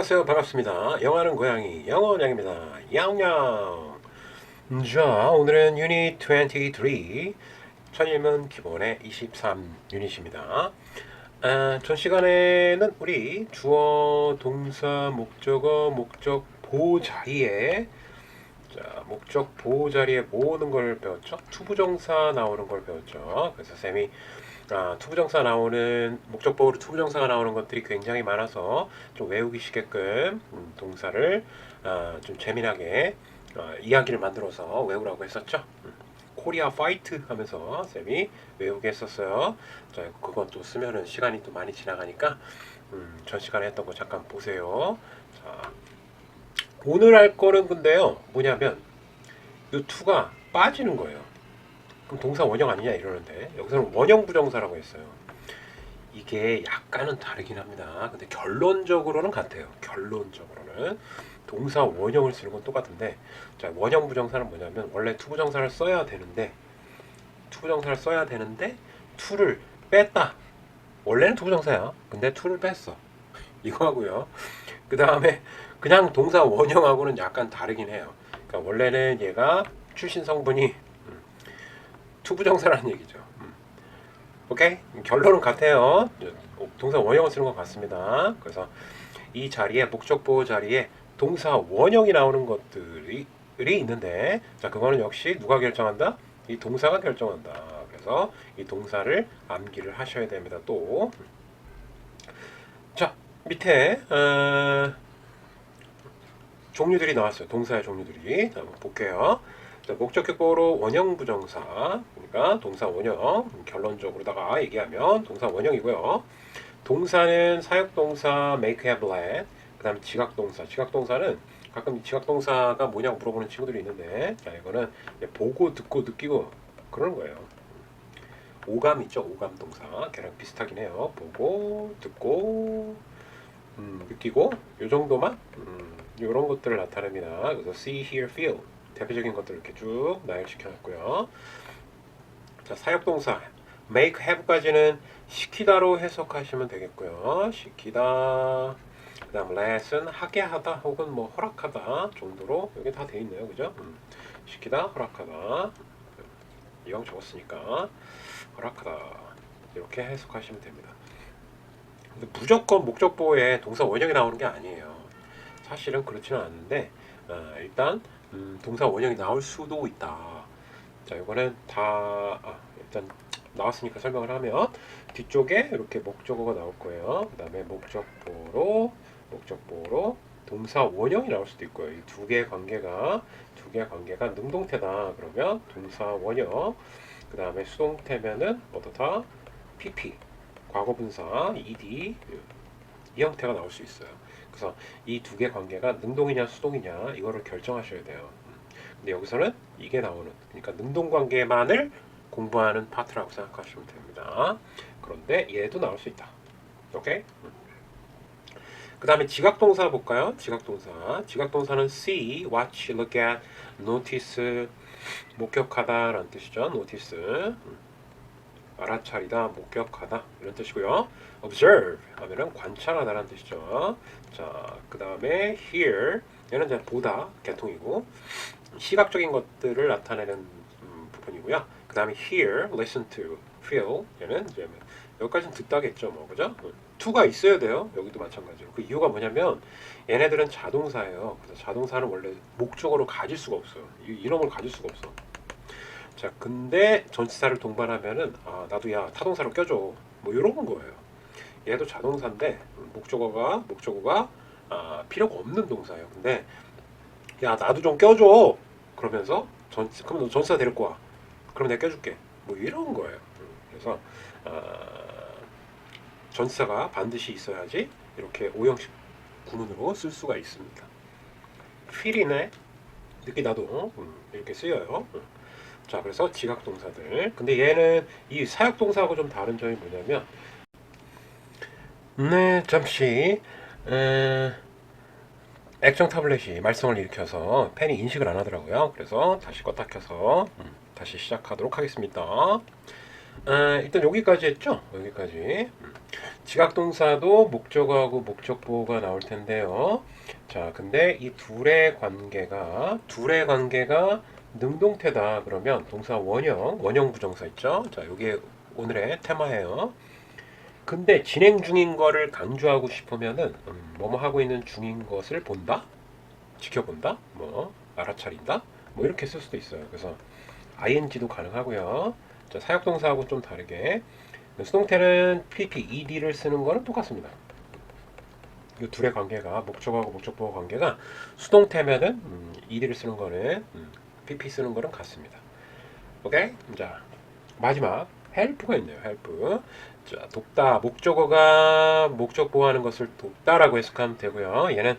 안녕하세요. 반갑습니다. 영어하는 고양이 영어원양입니다. 양양. 자, 오늘은 유닛 23 천일문 기본의 23 유닛입니다. 전 시간에는 우리 주어, 동사, 목적어, 목적보 자리에 목적 보호 자리에 모으는 걸 배웠죠. 투부정사 나오는 걸 배웠죠. 그래서 쌤이 투부정사 나오는 목적 보호로 투부정사가 나오는 것들이 굉장히 많아서 좀 외우기 쉽게끔 동사를 좀 재미나게 이야기를 만들어서 외우라고 했었죠. 코리아 파이트 하면서 쌤이 외우게 했었어요. 자, 그것도 쓰면은 시간이 또 많이 지나가니까 전 시간에 했던 거 잠깐 보세요. 자, 오늘 할 거는 근데요, 뭐냐면 이 투가 빠지는 거예요. 그럼 동사 원형 아니냐 이러는데 여기서는 원형 부정사라고 했어요. 이게 약간은 다르긴 합니다. 근데 결론적으로는 같아요. 결론적으로는 동사 원형을 쓰는 건 똑같은데, 자, 원형 부정사는 뭐냐면 원래 투부정사를 써야 되는데 투를 뺐다. 원래는 투부정사야. 근데 투를 뺐어. 이거 하고요. 그 다음에 그냥 동사 원형하고는 약간 다르긴 해요. 그러니까 원래는 얘가 출신 성분이 투부정사라는 얘기죠. 오케이? 결론은 같아요. 동사 원형을 쓰는 것 같습니다. 그래서 이 자리에 목적 보호 자리에 동사 원형이 나오는 것들이 있는데, 자, 그거는 역시 누가 결정한다? 이 동사가 결정한다. 그래서 이 동사를 암기를 하셔야 됩니다. 또 자, 밑에 종류들이 나왔어요. 동사의 종류들이. 자, 한번 볼게요. 자, 목적격보로 원형 부정사, 그러니까 동사 원형, 결론적으로다가 얘기하면 동사 원형이고요. 동사는 사역동사 make, have, let, 그 다음에 지각동사. 지각동사는 가끔 지각동사가 뭐냐고 물어보는 친구들이 있는데, 자, 이거는 보고, 듣고, 느끼고 그러는 거예요. 오감 있죠? 오감동사. 걔랑 비슷하긴 해요. 보고, 듣고, 느끼고, 요 정도만 이런 것들을 나타냅니다. 그래서 see, hear, feel 대표적인 것들을 이렇게 쭉 나열시켜놨고요. 자, 사역동사 make, have까지는 시키다로 해석하시면 되겠고요. 시키다, 그 다음 let은 하게 하다 혹은 뭐 허락하다 정도로 여기 다 돼 있네요. 그죠? 시키다, 허락하다. 이왕 적었으니까 허락하다 이렇게 해석하시면 됩니다. 근데 무조건 목적보호에 동사 원형이 나오는 게 아니에요. 사실은 그렇지는 않은데 일단 동사 원형이 나올 수도 있다. 자, 이거는 다 일단 나왔으니까 설명을 하면 뒤쪽에 이렇게 목적어가 나올 거예요. 그 다음에 목적보호로 동사 원형이 나올 수도 있고요. 이 두 개의 관계가 능동태다. 그러면 동사 원형. 그 다음에 수동태면은 어떻다? PP, 과거분사, ED 이 형태가 나올 수 있어요. 그래서 이 두 개 관계가 능동이냐 수동이냐 이거를 결정하셔야 돼요. 근데 여기서는 이게 나오는, 그러니까 능동 관계만을 공부하는 파트라고 생각하시면 됩니다. 그런데 얘도 나올 수 있다. 오케이? 그 다음에 지각동사 볼까요? 지각동사는 see, watch, look at, notice, 목격하다 라는 뜻이죠. notice, 알아차리다, 목격하다 이런 뜻이고요. observe 하면은 관찰하다 라는 뜻이죠. 자, 그 다음에 hear, 얘는 이제 보다, 개통이고 시각적인 것들을 나타내는 부분이고요. 그 다음에 hear, listen to, feel, 얘는 이제 여기까지는 듣다겠죠, 뭐 그죠? to가 있어야 돼요. 여기도 마찬가지로. 그 이유가 뭐냐면 얘네들은 자동사예요. 그래서 자동사는 원래 목적어로 가질 수가 없어요. 이놈을 가질 수가 없어. 자, 근데 전치사를 동반하면은 나도 야 타동사로 껴줘, 뭐 이런 거예요. 얘도 자동사인데 목적어가 필요가 없는 동사예요. 근데 야 나도 좀 껴줘 그러면서 그럼 너 전치사 데리고 와, 그럼 내가 껴줄게, 뭐 이런 거예요. 그래서 전치사가 반드시 있어야지 이렇게 오형식 구문으로 쓸 수가 있습니다. feel이네, 느끼다도 이렇게 쓰여요. 자, 그래서 지각동사들. 근데 얘는 이 사역동사하고 좀 다른 점이 뭐냐면, 네, 잠시 액정 타블렛이 말썽을 일으켜서 펜이 인식을 안 하더라고요. 그래서 다시 껐다 켜서 다시 시작하도록 하겠습니다. 일단 여기까지 했죠? 여기까지. 지각동사도 목적어하고 목적보호가 나올 텐데요. 자, 근데 이 둘의 관계가 능동태다. 그러면 동사 원형 부정사 있죠? 자, 이게 오늘의 테마예요. 근데 진행 중인 거를 강조하고 싶으면은 뭐뭐 하고 있는 중인 것을 본다, 지켜본다, 뭐 알아차린다, 뭐 이렇게 쓸 수도 있어요. 그래서 ing도 가능하고요. 자, 사역동사하고 좀 다르게 수동태는 PP, ED를 쓰는 거는 똑같습니다. 이 둘의 관계가 목적하고 목적보호 관계가 수동태면은 ED를 쓰는 거는 PP 쓰는 거는 같습니다. 오케이? 자, 마지막 help가 있네요. help. 자, 돕다. 목적어가 목적 보호하는 것을 돕다라고 해석하면 되고요. 얘는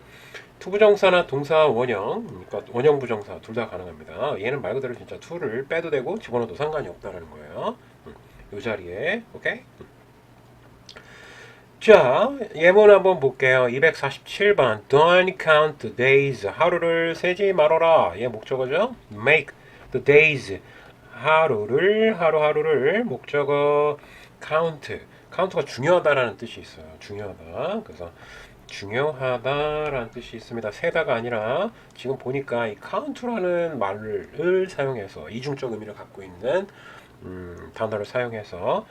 투부정사나 동사 원형, 그러니까 원형 부정사 둘 다 가능합니다. 얘는 말 그대로 진짜 to를 빼도 되고 집어넣어도 상관이 없다라는 거예요. 이 자리에, 오케이? 자, 예문 한번 볼게요. 247번. Don't count the days. 하루를 세지 말아라. 얘 목적어죠? Make the days. 하루하루를 목적어 count. count가 중요하다라는 뜻이 있어요. 중요하다. 그래서 중요하다라는 뜻이 있습니다. 세다가 아니라 지금 보니까 이 count라는 말을 사용해서 이중적 의미를 갖고 있는 단어를 사용해서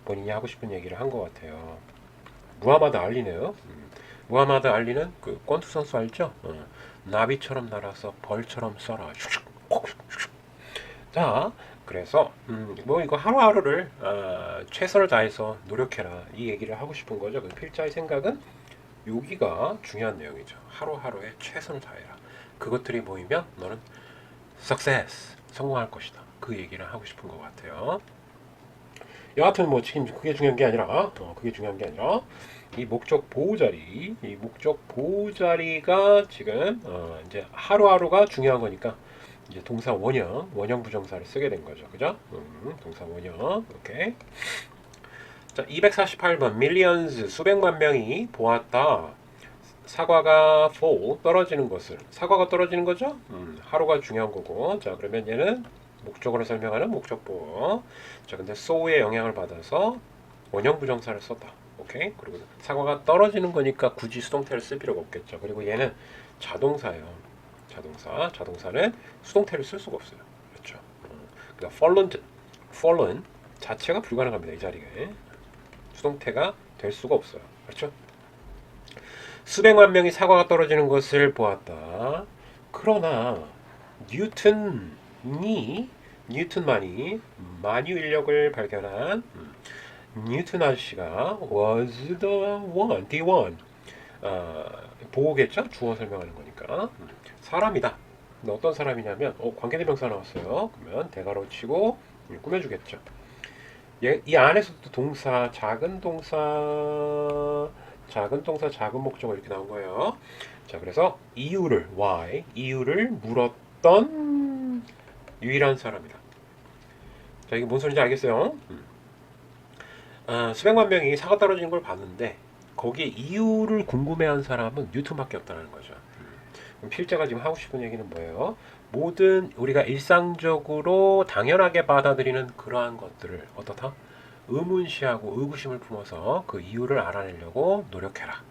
본인이 하고 싶은 얘기를 한 것 같아요. 무하마드 알리네요. 무하마드 알리는 그 권투 선수 알죠? 나비처럼 날아서 벌처럼 쏴라. 자, 그래서 뭐 이거 하루하루를 최선을 다해서 노력해라 이 얘기를 하고 싶은 거죠. 그 필자의 생각은 여기가 중요한 내용이죠. 하루하루에 최선을 다해라. 그것들이 모이면 너는 success 성공할 것이다. 그 얘기를 하고 싶은 것 같아요. 여하튼 뭐 지금 그게 중요한 게 아니라 이 목적 보호자리가 지금 이제 하루하루가 중요한 거니까 이제 동사 원형 부정사를 쓰게 된 거죠. 그죠? 동사 원형. 오케이. 자, 248번 millions 수백만 명이 보았다. 사과가 fall 떨어지는 것을. 사과가 떨어지는 거죠? 하루가 중요한 거고. 자, 그러면 얘는 목적어로 설명하는 목적보. 자, 근데 so의 영향을 받아서 원형 부정사를 썼다. 오케이? 그리고 사과가 떨어지는 거니까 굳이 수동태를 쓸 필요가 없겠죠. 그리고 얘는 자동사예요. 자동사는 수동태를 쓸 수가 없어요. 그렇죠? 그러니까 fallen 자체가 불가능합니다. 이 자리에 수동태가 될 수가 없어요. 그렇죠? 수백만 명이 사과가 떨어지는 것을 보았다. 그러나 뉴턴만이 만유 인력을 발견한 뉴턴 아저씨가 was the one. 보호겠죠? 주어 설명하는 거니까. 사람이다. 근데 어떤 사람이냐면 관계대명사 나왔어요. 그러면 대가로 치고 꾸며주겠죠. 이 안에서도 동사, 작은 목적어 이렇게 나온 거예요. 자, 그래서 이유를 물었던 유일한 사람이다. 자, 이게 뭔 소리인지 알겠어요? 수백만 명이 사과 떨어지는 걸 봤는데 거기에 이유를 궁금해한 사람은 뉴턴밖에 없다는 거죠. 그럼 필자가 지금 하고 싶은 얘기는 뭐예요? 모든 우리가 일상적으로 당연하게 받아들이는 그러한 것들을 어떻다? 의문시하고 의구심을 품어서 그 이유를 알아내려고 노력해라.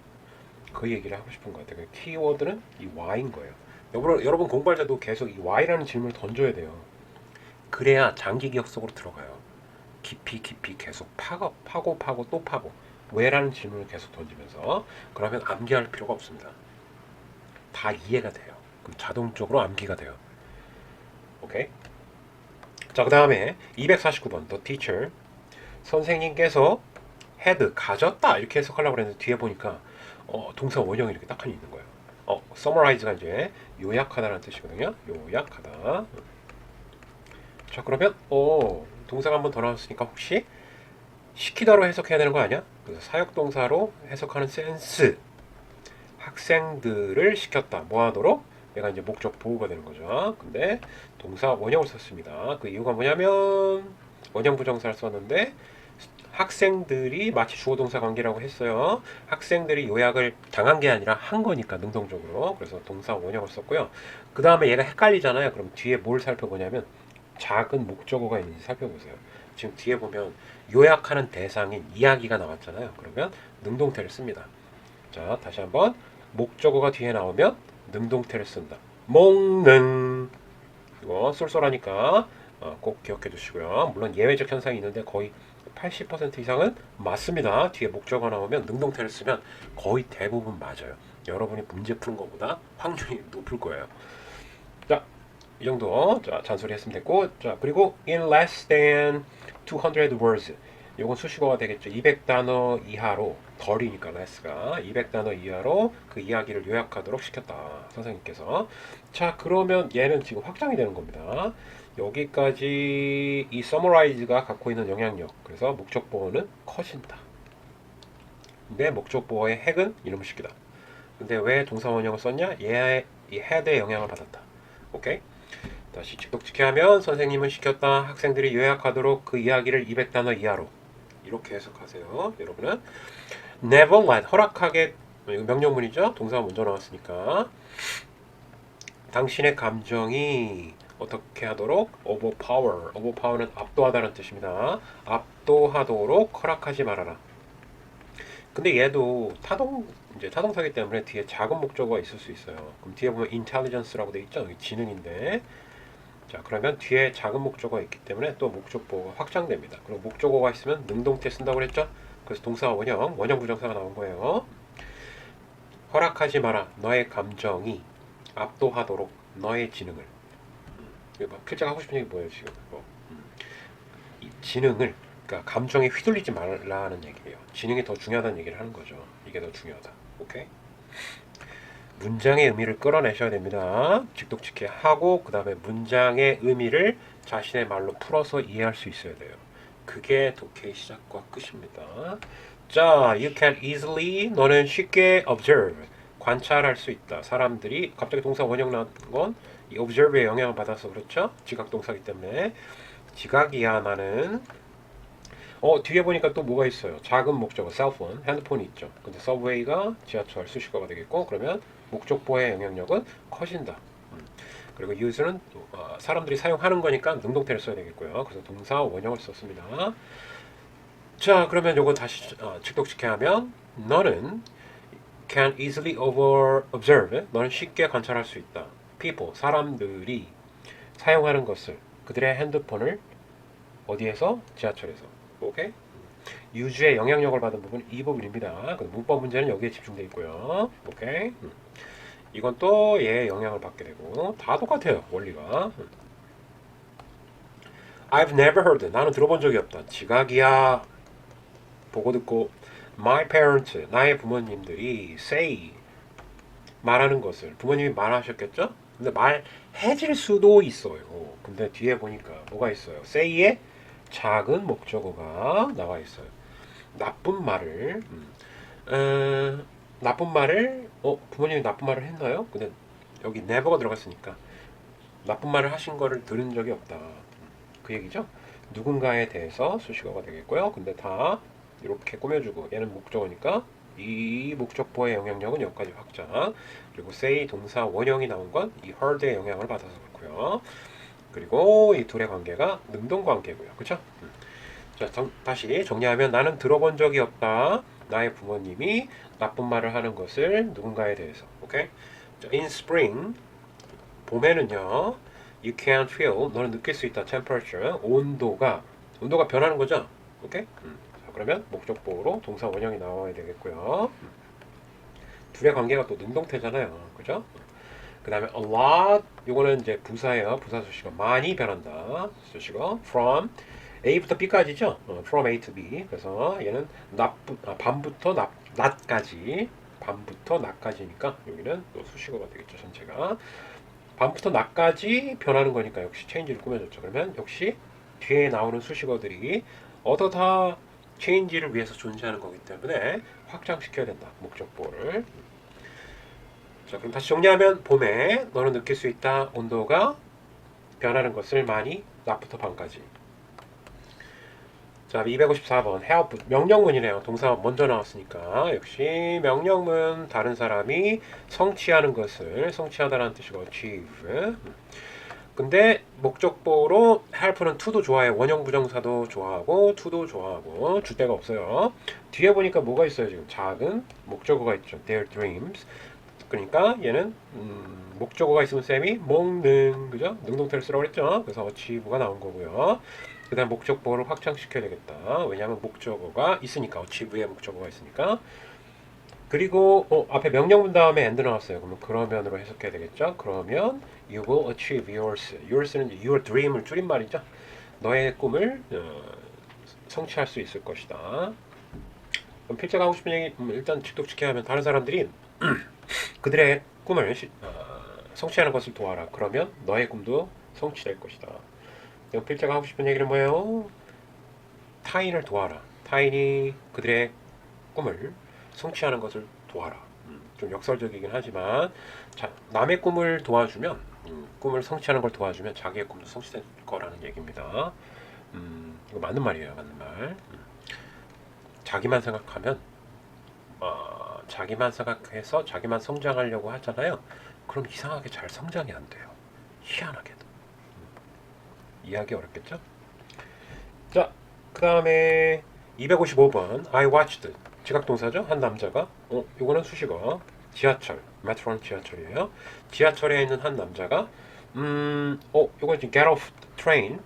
그 얘기를 하고 싶은 것 같아요. 키워드는 이 why인 거예요. 여러분 공부할 때도 계속 이 why라는 질문을 던져야 돼요. 그래야 장기 기억 속으로 들어가요. 깊이 계속 파고 또 파고 왜라는 질문을 계속 던지면서 그러면 암기할 필요가 없습니다. 다 이해가 돼요. 그럼 자동적으로 암기가 돼요. 오케이? 자, 그 다음에 249번 The teacher 선생님께서 had 가졌다 이렇게 해석하려고 했는데 뒤에 보니까 동사 원형이 이렇게 딱하니 있는 거예요. summarize가 이제 요약하다라는 뜻이거든요. 요약하다. 자, 그러면 동사가 한 번 더 나왔으니까 혹시 시키다로 해석해야 되는 거 아니야? 그래서 사역동사로 해석하는 센스. 학생들을 시켰다. 뭐 하도록? 얘가 이제 목적 보호가 되는 거죠. 근데 동사 원형을 썼습니다. 그 이유가 뭐냐면 원형 부정사를 썼는데 학생들이 마치 주어 동사 관계라고 했어요. 학생들이 요약을 당한 게 아니라 한 거니까 능동적으로. 그래서 동사 원형을 썼고요. 그 다음에 얘가 헷갈리잖아요. 그럼 뒤에 뭘 살펴보냐면 작은 목적어가 있는지 살펴보세요. 지금 뒤에 보면 요약하는 대상인 이야기가 나왔잖아요. 그러면 능동태를 씁니다. 자, 다시 한번 목적어가 뒤에 나오면 능동태를 쓴다. 먹는 이거 쏠쏠하니까 꼭 기억해 두시고요. 물론 예외적 현상이 있는데 거의 80% 이상은 맞습니다. 뒤에 목적어 나오면 능동태를 쓰면 거의 대부분 맞아요. 여러분이 문제 푸는 것보다 확률이 높을 거예요. 자, 이 정도 잔소리 했으면 됐고, 자, 그리고 in less than 200 words 요건 수식어가 되겠죠. 200단어 이하로, 덜이니까 less가 200단어 이하로 그 이야기를 요약하도록 시켰다, 선생님께서. 자, 그러면 얘는 지금 확장이 되는 겁니다. 여기까지 이 summarize가 갖고 있는 영향력, 그래서 목적보어는 커진다. 근데 목적보어의 핵은 이놈의 새끼다. 근데 왜 동사원형을 썼냐? 얘의 이 head의 영향을 받았다. 오케이? 다시 직독직해 하면 선생님은 시켰다. 학생들이 요약하도록 그 이야기를 200단어 이하로. 이렇게 해석하세요. 여러분은 never let, 허락하게, 이거 명령문이죠. 동사가 먼저 나왔으니까. 당신의 감정이 어떻게 하도록? overpower. overpower는 압도하다는 뜻입니다. 압도하도록 허락하지 말아라. 근데 얘도 이제 타동사기 때문에 뒤에 작은 목적어가 있을 수 있어요. 그럼 뒤에 보면 intelligence라고 돼 있죠. 여기 지능인데. 자, 그러면 뒤에 작은 목적어가 있기 때문에 또 목적보어가 확장됩니다. 그리고 목적어가 있으면 능동태 쓴다고 그랬죠? 그래서 동사 원형 부정사가 나온 거예요. 허락하지 마라. 너의 감정이 압도하도록 너의 지능을. 필자가 하고 싶은 얘기 뭐예요 지금? 이 지능을, 그러니까 감정에 휘둘리지 말라는 얘기예요. 지능이 더 중요하다는 얘기를 하는 거죠. 이게 더 중요하다. 오케이? 문장의 의미를 끌어내셔야 됩니다. 직독직해 하고 그 다음에 문장의 의미를 자신의 말로 풀어서 이해할 수 있어야 돼요. 그게 독해의 시작과 끝입니다. 자, you can easily, 너는 쉽게 observe, 관찰할 수 있다. 사람들이, 갑자기 동사 원형 나온 건 이 observe의 영향을 받아서 그렇죠? 지각동사기 때문에. 지각이야 나는. 뒤에 보니까 또 뭐가 있어요? 작은 목적어 cellphone, 핸드폰이 있죠. 근데 subway가 지하철 수식어가 되겠고, 그러면 목적보의 영향력은 커진다. 그리고 use는 사람들이 사용하는 거니까 능동태를 써야 되겠고요. 그래서 동사 원형을 썼습니다. 자, 그러면 요거 다시 직독직해 하면 너는 can easily observe, 너는 쉽게 관찰할 수 있다. people, 사람들이 사용하는 것을, 그들의 핸드폰을 어디에서? 지하철에서. 오케이? 유주의 영향력을 받은 부분은 이 부분입니다. 문법 문제는 여기에 집중되어 있고요. 오케이? 이건 또 얘의 영향을 받게 되고 다 똑같아요. 원리가. I've never heard, 나는 들어본 적이 없다. 지각이야. 보고 듣고 my parents, 나의 부모님들이 say, 말하는 것을. 부모님이 말하셨겠죠? 근데 말해질 수도 있어요. 근데 뒤에 보니까 뭐가 있어요? say에 작은 목적어가 나와 있어요. 나쁜 말을 부모님이 나쁜 말을 했나요? 근데 여기 never가 들어갔으니까 나쁜 말을 하신 거를 들은 적이 없다. 그 얘기죠. 누군가에 대해서 수식어가 되겠고요. 근데 다 이렇게 꾸며주고 얘는 목적어니까 이 목적보의 영향력은 여기까지 확장. 그리고 say 동사 원형이 나온 건 이 heard의 영향을 받아서 그렇고요. 그리고 이 둘의 관계가 능동 관계고요. 그렇죠? 자, 다시 정리하면 나는 들어본 적이 없다. 나의 부모님이 나쁜 말을 하는 것을 누군가에 대해서. 오케이? 자, in spring, 봄에는요, you can feel, 너는 느낄 수 있다. temperature, 온도가 변하는 거죠. 오케이? 자, 그러면 목적보로 동사 원형이 나와야 되겠고요. 둘의 관계가 또 능동태잖아요. 그죠? 그 다음에 a lot, 요거는 이제 부사예요. 부사 수식어. 많이 변한다. 수식어. from A부터 B까지죠. from A to B. 그래서 얘는 밤부터 낮까지. 밤부터 낮까지니까 여기는 또 수식어가 되겠죠. 전체가. 밤부터 낮까지 변하는 거니까 역시 change를 꾸며줬죠. 그러면 역시 뒤에 나오는 수식어들이 다 change를 위해서 존재하는 거기 때문에 확장시켜야 된다. 목적보를. 자, 그럼 다시 정리하면 봄에 너는 느낄 수 있다. 온도가 변하는 것을 많이 낮부터 밤까지. 자, 254번 help, 명령문이네요. 동사 먼저 나왔으니까 역시 명령문, 다른 사람이 성취하는 것을, 성취하다라는 뜻이고 achieve. 근데 목적보로 help는 to도 좋아해요. 원형 부정사도 좋아하고 to도 좋아하고 줄 데가 없어요. 뒤에 보니까 뭐가 있어요? 지금 작은 목적어가 있죠. Their dreams. 그러니까 얘는 목적어가 있으면 쌤이 먹는 그죠? 능동태를 쓰라고 그랬죠. 그래서 achieve가 나온 거고요. 그 다음 목적보를 확장시켜야 되겠다. 왜냐하면 목적어가 있으니까 achieve의 목적어가 있으니까. 그리고 앞에 명령문 다음에 and 나왔어요. 그러면으로 해석해야 되겠죠. 그러면 you will achieve yours. yours는 이제 your dream을 줄임말이죠. 너의 꿈을 성취할 수 있을 것이다. 그럼 필자가 하고 싶은 얘기 일단 직독직해 하면 다른 사람들이 그들의 꿈을 성취하는 것을 도와라. 그러면 너의 꿈도 성취될 것이다. 그럼 필자가 하고 싶은 얘기는 뭐예요? 타인을 도와라. 타인이 그들의 꿈을 성취하는 것을 도와라. 좀 역설적이긴 하지만 자, 남의 꿈을 도와주면 꿈을 성취하는 걸 도와주면 자기의 꿈도 성취될 거라는 얘기입니다. 이거 맞는 말이에요. 맞는 말. 자기만 생각하면 자기만 생각해서 자기만 성장하려고 하잖아요. 그럼 이상하게 잘 성장이 안 돼요. 희한하게도. 이해하기 어렵겠죠? 자, 그 다음에 255번 I watched 지각동사죠. 한 남자가 이거는 수식어 지하철 메트로는 지하철이에요. 지하철에 있는 한 남자가 이건 지금 get off train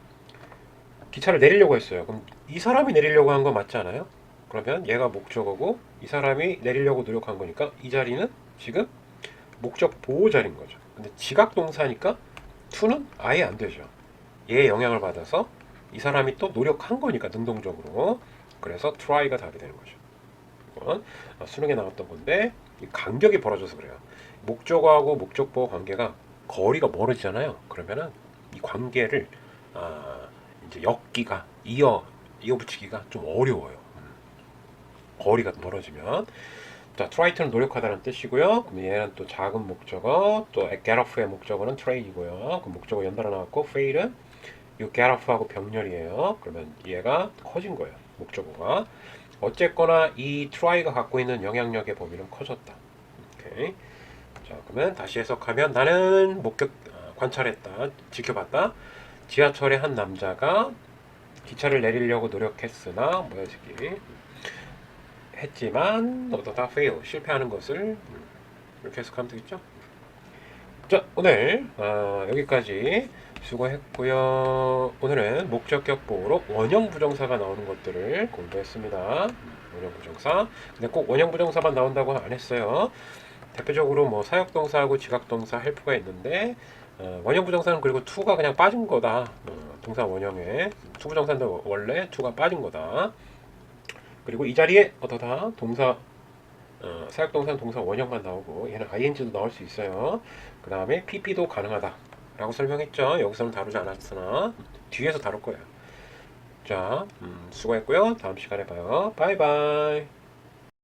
기차를 내리려고 했어요. 그럼 이 사람이 내리려고 한 거 맞지 않아요? 그러면 얘가 목적어고 이 사람이 내리려고 노력한 거니까 이 자리는 지금 목적 보호 자리인 거죠. 근데 지각동사니까 to는 아예 안 되죠. 얘의 영향을 받아서 이 사람이 또 노력한 거니까 능동적으로. 그래서 try가 답이 되는 거죠. 이건 수능에 나왔던 건데 이 간격이 벌어져서 그래요. 목적어하고 목적보호 관계가 거리가 멀어지잖아요. 그러면은 이 관계를 이제 엮기가 이어붙이기가 좀 어려워요. 거리가 멀어지면 자, try to는 노력하다는 뜻이고요. 그럼 얘는 또 작은 목적어, 또 get off의 목적어는 train이고요. 그 목적어 연달아 나왔고 fail은 이 get off하고 병렬이에요. 그러면 얘가 커진 거예요. 목적어가. 어쨌거나 이 try가 갖고 있는 영향력의 범위는 커졌다. 오케이. 자, 그러면 다시 해석하면 나는 관찰했다, 지켜봤다. 지하철의 한 남자가 기차를 내리려고 노력했으나 했지만 어떠다 fail 실패하는 것을 이렇게 해석하면 되겠죠. 자, 오늘 여기까지 수고했고요. 오늘은 목적격 보호로 원형 부정사가 나오는 것들을 공부했습니다. 원형 부정사. 근데 꼭 원형 부정사만 나온다고 안 했어요. 대표적으로 뭐 사역동사하고 지각동사 헬프가 있는데 원형 부정사는 그리고 to가 그냥 빠진 거다. 동사 원형에 투부정사인데 원래 to가 빠진 거다. 그리고 이 자리에 어떠다 동사 사역동사는 동사 원형만 나오고 얘는 ing도 나올 수 있어요. 그 다음에 pp도 가능하다 라고 설명했죠. 여기서는 다루지 않았으나 뒤에서 다룰 거예요. 자, 수고했고요. 다음 시간에 봐요. 바이바이.